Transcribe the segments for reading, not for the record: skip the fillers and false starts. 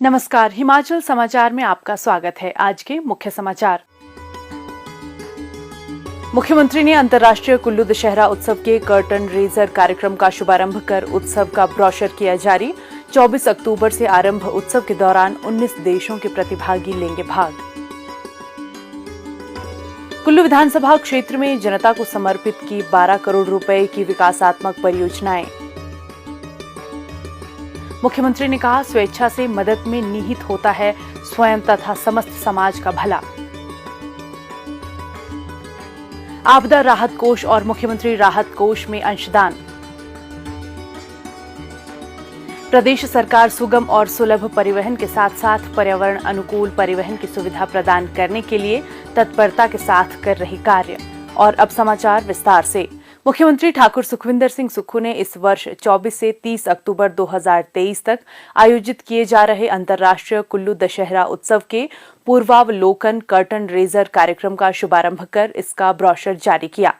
नमस्कार, हिमाचल समाचार में आपका स्वागत है। आज के मुख्य समाचार। मुख्यमंत्री ने अंतर्राष्ट्रीय कुल्लू दशहरा उत्सव के कर्टन रेजर कार्यक्रम का शुभारंभ कर उत्सव का ब्रोशर किया जारी। 24 अक्टूबर से आरंभ उत्सव के दौरान 19 देशों के प्रतिभागी लेंगे भाग। कुल्लू विधानसभा क्षेत्र में जनता को समर्पित की 12 करोड़ रुपए की विकासात्मक परियोजनाएं। मुख्यमंत्री ने कहा, स्वेच्छा से मदद में निहित होता है स्वयं तथा समस्त समाज का भला। आपदा राहत कोष और मुख्यमंत्री राहत कोष में अंशदान। प्रदेश सरकार सुगम और सुलभ परिवहन के साथ साथ पर्यावरण अनुकूल परिवहन की सुविधा प्रदान करने के लिए तत्परता के साथ कर रही कार्य। और अब समाचार विस्तार से। मुख्यमंत्री ठाकुर सुखविंदर सिंह सुक्खू ने इस वर्ष 24 से 30 अक्टूबर 2023 तक आयोजित किए जा रहे अंतर्राष्ट्रीय कुल्लू दशहरा उत्सव के पूर्वावलोकन कर्टन रेजर कार्यक्रम का शुभारंभ कर इसका ब्रोशर जारी किया।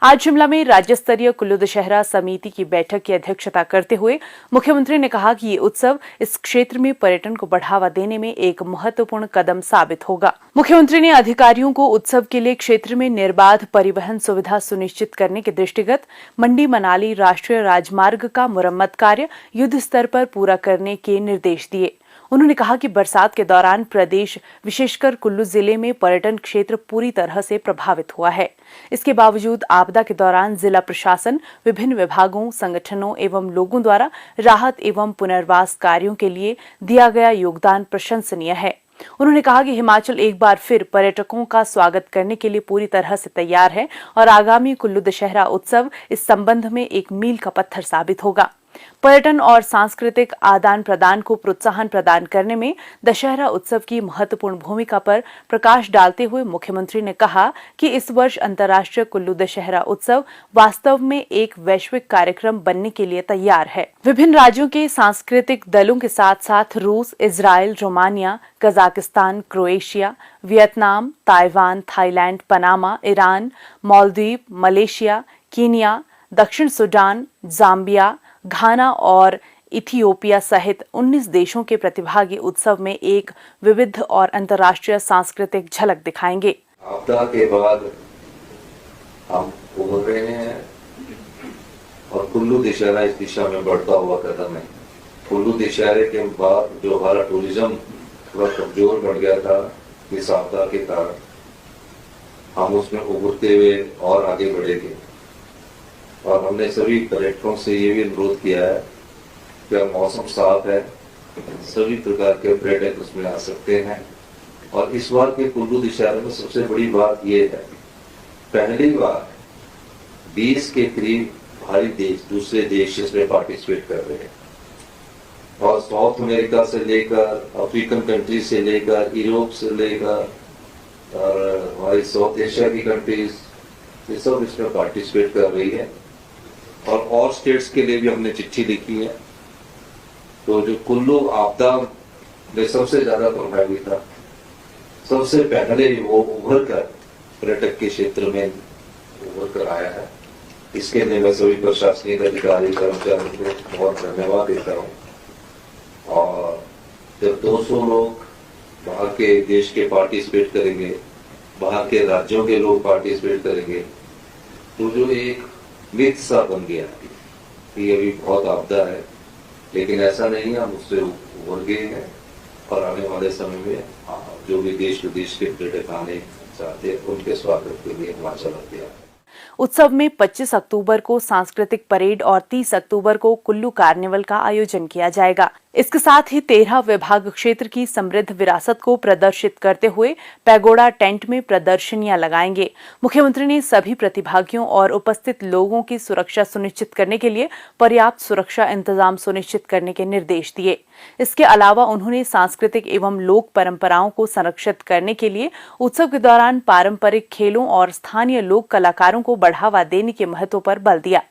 आज शिमला में राज्य स्तरीय कुल्लू दशहरा समिति की बैठक की अध्यक्षता करते हुए मुख्यमंत्री ने कहा कि ये उत्सव इस क्षेत्र में पर्यटन को बढ़ावा देने में एक महत्वपूर्ण कदम साबित होगा। मुख्यमंत्री ने अधिकारियों को उत्सव के लिए क्षेत्र में निर्बाध परिवहन सुविधा सुनिश्चित करने के दृष्टिगत मंडी मनाली राष्ट्रीय राजमार्ग का मुरम्मत कार्य युद्ध स्तर पर पूरा करने के निर्देश दिए। उन्होंने कहा कि बरसात के दौरान प्रदेश विशेषकर कुल्लू जिले में पर्यटन क्षेत्र पूरी तरह से प्रभावित हुआ है। इसके बावजूद आपदा के दौरान जिला प्रशासन, विभिन्न विभागों, संगठनों एवं लोगों द्वारा राहत एवं पुनर्वास कार्यों के लिए दिया गया योगदान प्रशंसनीय है। उन्होंने कहा कि हिमाचल एक बार फिर पर्यटकों का स्वागत करने के लिए पूरी तरह से तैयार है और आगामी कुल्लू दशहरा उत्सव इस संबंध में एक मील का पत्थर साबित होगा। पर्यटन और सांस्कृतिक आदान प्रदान को प्रोत्साहन प्रदान करने में दशहरा उत्सव की महत्वपूर्ण भूमिका पर प्रकाश डालते हुए मुख्यमंत्री ने कहा कि इस वर्ष अंतर्राष्ट्रीय कुल्लू दशहरा उत्सव वास्तव में एक वैश्विक कार्यक्रम बनने के लिए तैयार है। विभिन्न राज्यों के सांस्कृतिक दलों के साथ साथ रूस, Israel, Romania, Kazakhstan, Croatia, Vietnam, Taiwan, Thailand, Panama, Iran, Maldives, Malaysia, Kenya, दक्षिण सूडान, जाम्बिया, घाना और इथियोपिया सहित 19 देशों के प्रतिभागी उत्सव में एक विविध और अंतर्राष्ट्रीय सांस्कृतिक झलक दिखाएंगे। आपदा के बाद हम उभर रहे हैं और कुल्लू दशहरा इस दिशा में बढ़ता हुआ कदम है। कुल्लू दशहरे के बाद जो हमारा टूरिज्म थोड़ा कमजोर बढ़ गया था इस आपदा के कारण, हम उसमें उभरते हुए और आगे बढ़ेंगे। और हमने सभी पर्यटकों से ये भी अनुरोध किया है कि अब मौसम साफ है, सभी प्रकार के पर्यटक उसमें आ सकते हैं। और इस बार के कुल्लू दशहरे में सबसे बड़ी बात ये है, पहली बार 20 के करीब भारी देश, दूसरे देश इसमें पार्टिसिपेट कर रहे हैं। और साउथ अमेरिका से लेकर अफ्रीकन कंट्री से लेकर यूरोप से लेकर और हमारी साउथ एशिया की कंट्रीज, ये सब इसमें पार्टिसिपेट कर रही है। और स्टेट्स के लिए भी हमने चिट्ठी लिखी है। तो जो कुल्लू आपदा में सबसे ज्यादा प्रभावित था, सबसे पहले वो उभर कर पर्यटक के क्षेत्र में उभर कर आया है। इसके लिए मैं सभी प्रशासनिक अधिकारी, कर्मचारियों को बहुत धन्यवाद देता हूँ। और जब 200 लोग बाहर के देश के पार्टिसिपेट करेंगे, बाहर के राज्यों के लोग पार्टिसिपेट करेंगे, तो जो एक मिथ सा बन गया कि अभी बहुत आपदा है, लेकिन ऐसा नहीं है। हम उससे उभर गए हैं और आने वाले समय में जो भी देश विदेश के पर्यटक आने चाहते हैं उनके स्वागत के लिए हिमाचल तैयार है। उत्सव में 25 अक्टूबर को सांस्कृतिक परेड और 30 अक्टूबर को कुल्लू कार्निवल का आयोजन किया जाएगा। इसके साथ ही 13 विभाग क्षेत्र की समृद्ध विरासत को प्रदर्शित करते हुए पैगोडा टेंट में प्रदर्शनियां लगाएंगे। मुख्यमंत्री ने सभी प्रतिभागियों और उपस्थित लोगों की सुरक्षा सुनिश्चित करने के लिए पर्याप्त सुरक्षा इंतजाम सुनिश्चित करने के निर्देश दिए। इसके अलावा उन्होंने सांस्कृतिक एवं लोक परंपराओं को संरक्षित करने के लिए उत्सव के दौरान पारंपरिक खेलों और स्थानीय लोक कलाकारों को बढ़ावा देने के महत्व पर बल दिया।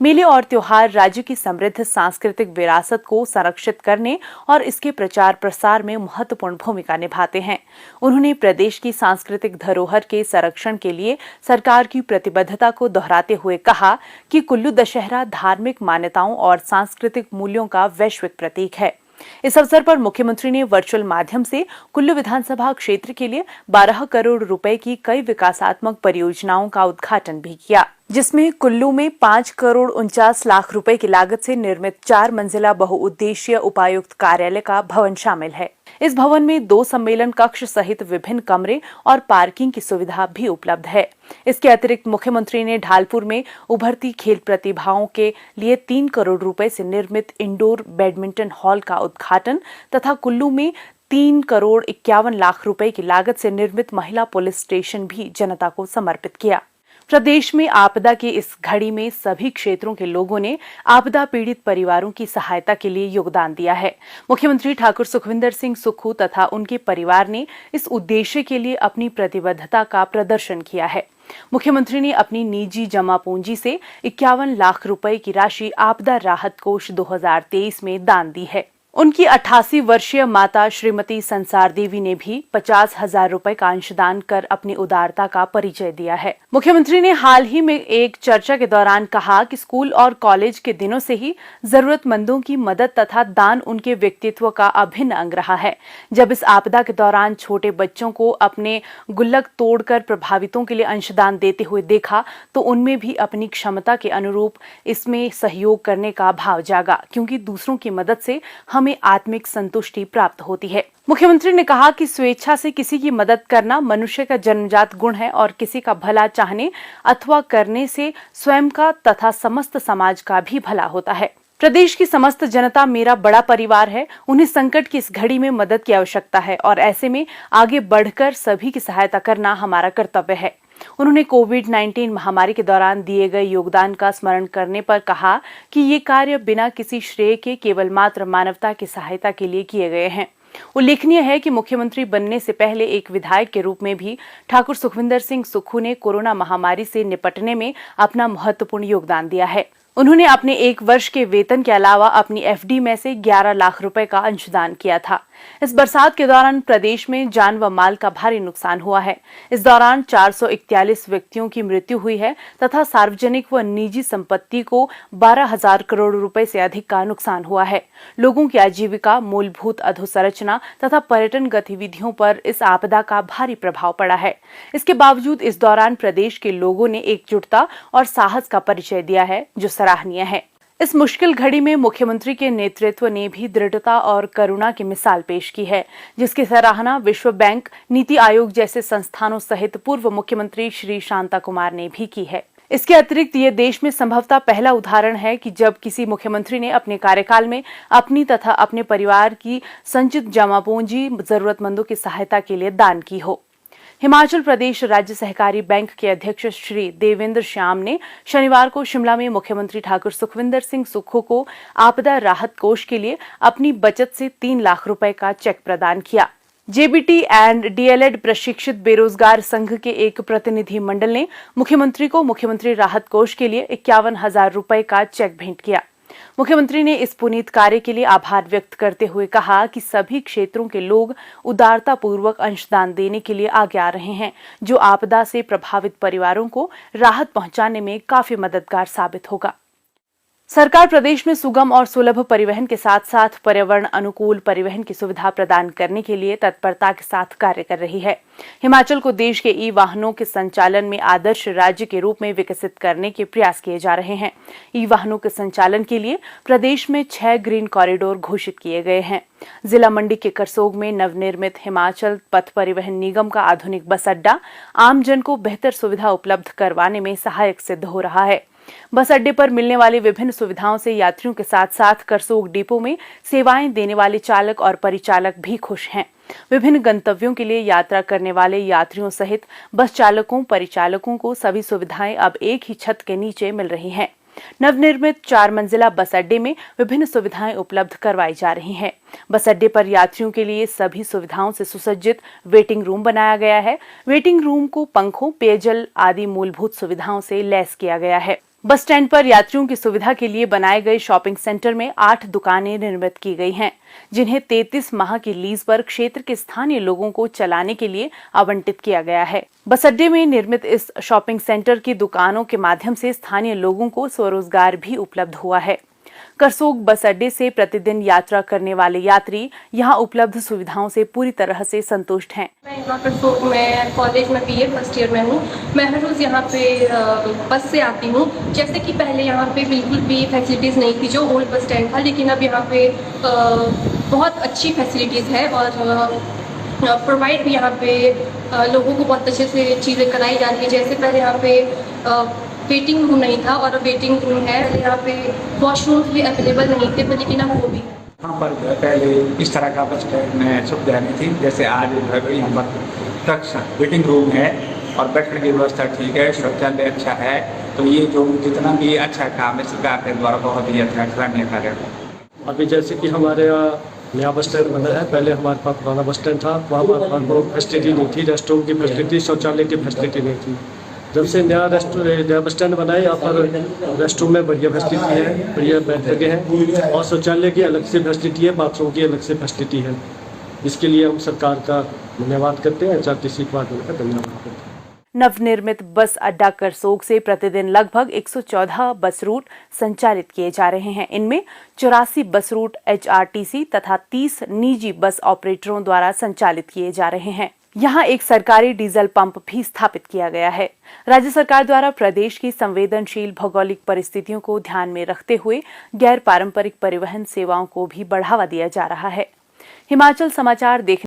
मेले और त्योहार राज्य की समृद्ध सांस्कृतिक विरासत को संरक्षित करने और इसके प्रचार प्रसार में महत्वपूर्ण भूमिका निभाते हैं। उन्होंने प्रदेश की सांस्कृतिक धरोहर के संरक्षण के लिए सरकार की प्रतिबद्धता को दोहराते हुए कहा कि कुल्लू दशहरा धार्मिक मान्यताओं और सांस्कृतिक मूल्यों का वैश्विक प्रतीक है। इस अवसर पर मुख्यमंत्री ने वर्चुअल माध्यम से कुल्लू विधानसभा क्षेत्र के लिए 12 करोड़ रुपए की कई विकासात्मक परियोजनाओं का उद्घाटन भी किया, जिसमें कुल्लू में 5 करोड़ 49 लाख रुपए की लागत से निर्मित 4 मंजिला बहुउद्देशीय उपायुक्त कार्यालय का भवन शामिल है। इस भवन में 2 सम्मेलन कक्ष सहित विभिन्न कमरे और पार्किंग की सुविधा भी उपलब्ध है। इसके अतिरिक्त मुख्यमंत्री ने ढालपुर में उभरती खेल प्रतिभाओं के लिए 3 करोड़ रुपए से निर्मित इंडोर बैडमिंटन हॉल का उद्घाटन तथा कुल्लू में 3 करोड़ 51 लाख रुपए की लागत से निर्मित महिला पुलिस स्टेशन भी जनता को समर्पित किया। प्रदेश में आपदा की इस घड़ी में सभी क्षेत्रों के लोगों ने आपदा पीड़ित परिवारों की सहायता के लिए योगदान दिया है। मुख्यमंत्री ठाकुर सुखविंदर सिंह सुक्खू तथा उनके परिवार ने इस उद्देश्य के लिए अपनी प्रतिबद्धता का प्रदर्शन किया है। मुख्यमंत्री ने अपनी निजी जमा पूंजी से 51 लाख रुपए की राशि आपदा राहत कोष 2023 में दान दी है। उनकी 88 वर्षीय माता श्रीमती संसार देवी ने भी 50,000 रुपए का अंशदान कर अपनी उदारता का परिचय दिया है। मुख्यमंत्री ने हाल ही में एक चर्चा के दौरान कहा कि स्कूल और कॉलेज के दिनों से ही जरूरतमंदों की मदद तथा दान उनके व्यक्तित्व का अभिन्न अंग रहा है। जब इस आपदा के दौरान छोटे बच्चों को अपने गुल्लक तोड़कर प्रभावितों के लिए अंशदान देते हुए देखा तो उनमें भी अपनी क्षमता के अनुरूप इसमें सहयोग करने का भाव जागा, क्योंकि दूसरों की मदद से हमें आत्मिक संतुष्टि प्राप्त होती है। मुख्यमंत्री ने कहा कि स्वेच्छा से किसी की मदद करना मनुष्य का जन्मजात गुण है और किसी का भला चाहने अथवा करने से स्वयं का तथा समस्त समाज का भी भला होता है। प्रदेश की समस्त जनता मेरा बड़ा परिवार है। उन्हें संकट की इस घड़ी में मदद की आवश्यकता है और ऐसे में आगे बढ़कर सभी की सहायता करना हमारा कर्तव्य है। उन्होंने कोविड-19 महामारी के दौरान दिए गए योगदान का स्मरण करने पर कहा कि ये कार्य बिना किसी श्रेय के केवल मात्र मानवता की सहायता के लिए किए गए हैं। उल्लेखनीय है कि मुख्यमंत्री बनने से पहले एक विधायक के रूप में भी ठाकुर सुखविंदर सिंह सुक्खू ने कोरोना महामारी से निपटने में अपना महत्वपूर्ण योगदान दिया है। उन्होंने अपने 1 वर्ष के वेतन के अलावा अपनी एफडी में से 11 लाख रुपए का अंशदान किया था। इस बरसात के दौरान प्रदेश में जान व माल का भारी नुकसान हुआ है। इस दौरान 441 व्यक्तियों की मृत्यु हुई है तथा सार्वजनिक व निजी संपत्ति को 12,000 करोड़ रुपए से अधिक का नुकसान हुआ है। लोगों की आजीविका, मूलभूत अधोसंरचना तथा पर्यटन गतिविधियों पर इस आपदा का भारी प्रभाव पड़ा है। इसके बावजूद इस दौरान प्रदेश के लोगों ने एकजुटता और साहस का परिचय दिया है, जो सराहनीय है। इस मुश्किल घड़ी में मुख्यमंत्री के नेतृत्व ने भी दृढ़ता और करुणा की मिसाल पेश की है, जिसकी सराहना विश्व बैंक, नीति आयोग जैसे संस्थानों सहित पूर्व मुख्यमंत्री श्री शांता कुमार ने भी की है। इसके अतिरिक्त ये देश में संभवतः पहला उदाहरण है कि जब किसी मुख्यमंत्री ने अपने कार्यकाल में अपनी तथा अपने परिवार की संचित जमा पूंजी जरूरतमंदों की सहायता के लिए दान की हो। हिमाचल प्रदेश राज्य सहकारी बैंक के अध्यक्ष श्री देवेंद्र श्याम ने शनिवार को शिमला में मुख्यमंत्री ठाकुर सुखविंदर सिंह सुक्खू को आपदा राहत कोष के लिए अपनी बचत से 3 लाख रुपए का चेक प्रदान किया। जेबीटी एंड डीएलएड प्रशिक्षित बेरोजगार संघ के एक प्रतिनिधि मंडल ने मुख्यमंत्री को मुख्यमंत्री राहत कोष के लिए 51,000 रुपए का चेक भेंट किया। मुख्यमंत्री ने इस पुनीत कार्य के लिए आभार व्यक्त करते हुए कहा कि सभी क्षेत्रों के लोग उदारता पूर्वक अंशदान देने के लिए आगे आ रहे हैं, जो आपदा से प्रभावित परिवारों को राहत पहुंचाने में काफी मददगार साबित होगा। सरकार प्रदेश में सुगम और सुलभ परिवहन के साथ साथ पर्यावरण अनुकूल परिवहन की सुविधा प्रदान करने के लिए तत्परता के साथ कार्य कर रही है। हिमाचल को देश के ई वाहनों के संचालन में आदर्श राज्य के रूप में विकसित करने के प्रयास किए जा रहे हैं। ई वाहनों के संचालन के लिए प्रदेश में 6 ग्रीन कॉरिडोर घोषित किए गए हैं। जिला मंडी के करसोग में नवनिर्मित हिमाचल पथ परिवहन निगम का आधुनिक बस अड्डा आमजन को बेहतर सुविधा उपलब्ध करवाने में सहायक सिद्ध हो रहा है। बस अड्डे पर मिलने वाली विभिन्न सुविधाओं से यात्रियों के साथ साथ करसोग डिपो में सेवाएं देने वाले चालक और परिचालक भी खुश हैं। विभिन्न गंतव्यों के लिए यात्रा करने वाले यात्रियों सहित बस चालकों, परिचालकों को सभी सुविधाएं अब एक ही छत के नीचे मिल रही हैं। नवनिर्मित 4 मंजिला बस अड्डे में विभिन्न सुविधाएं उपलब्ध करवाई जा रही हैं। बस अड्डे पर यात्रियों के लिए सभी सुविधाओं से सुसज्जित वेटिंग रूम बनाया गया है। वेटिंग रूम को पंखों, पेयजल आदि मूलभूत सुविधाओं से लैस किया गया है। बस स्टैंड पर यात्रियों की सुविधा के लिए बनाए गए शॉपिंग सेंटर में 8 दुकानें निर्मित की गई हैं, जिन्हें 33 माह की लीज पर क्षेत्र के स्थानीय लोगों को चलाने के लिए आवंटित किया गया है। बस अड्डे में निर्मित इस शॉपिंग सेंटर की दुकानों के माध्यम से स्थानीय लोगों को स्वरोजगार भी उपलब्ध हुआ है। करसोग बस अड्डे से प्रतिदिन यात्रा करने वाले यात्री यहां उपलब्ध सुविधाओं से पूरी तरह से संतुष्ट हैं। मैं यहाँ करसोग में कॉलेज में बीए फर्स्ट ईयर में हूँ। मैं हर रोज़ यहाँ पे बस से आती हूँ। जैसे कि पहले यहाँ पे बिल्कुल भी फैसिलिटीज़ नहीं थी, जो ओल्ड बस स्टैंड था, लेकिन अब यहाँ पे बहुत अच्छी फैसिलिटीज़ है और प्रोवाइड भी यहाँ पे लोगों को बहुत अच्छे से चीज़ें कराई जाती है। जैसे पहले यहाँ पे वेटिंग रूम नहीं था और अब वेटिंग रूम है। यहाँ पे वॉशरूम्स भी अवेलेबल नहीं थे, लेकिन अब वो भी है। यहाँ पर पहले इस तरह का बस स्टैंड में सुविधा नहीं थी। जैसे आज यहाँ पर तक वेटिंग रूम है और बैठने की व्यवस्था ठीक है, शौचालय अच्छा है। तो ये जो जितना भी अच्छा काम है सरकार के द्वारा बहुत ही अच्छा सराहनीय कार्य है। अभी जैसे कि हमारे यहाँ नया बस स्टैंड बना है, पहले हमारे पास पुराना बस स्टैंड था, वहाँ पर फैसिलिटी नहीं थी, रेस्टरूम की फैसिलिटी, शौचालय की फैसिलिटी नहीं थी। जब से नया बस स्टैंड बना है, यहाँ पर रेस्टरूम में बढ़िया फैसिलिटी है, बढ़िया बैठकें हैं और शौचालय की अलग से फैसिलिटी है, बाथरूम की अलग से फैसिलिटी है। इसके लिए हम सरकार का धन्यवाद करते हैं, HRTC का धन्यवाद करते हैं। नवनिर्मित बस अड्डा करसोग से प्रतिदिन लगभग 114 बस रूट संचालित किए जा रहे हैं। इनमें 84 बस रूट HRTC तथा 30 निजी बस ऑपरेटरों द्वारा संचालित किए जा रहे हैं। यहाँ एक सरकारी डीजल पंप भी स्थापित किया गया है। राज्य सरकार द्वारा प्रदेश की संवेदनशील भौगोलिक परिस्थितियों को ध्यान में रखते हुए गैर पारंपरिक परिवहन सेवाओं को भी बढ़ावा दिया जा रहा है। हिमाचल समाचार देखने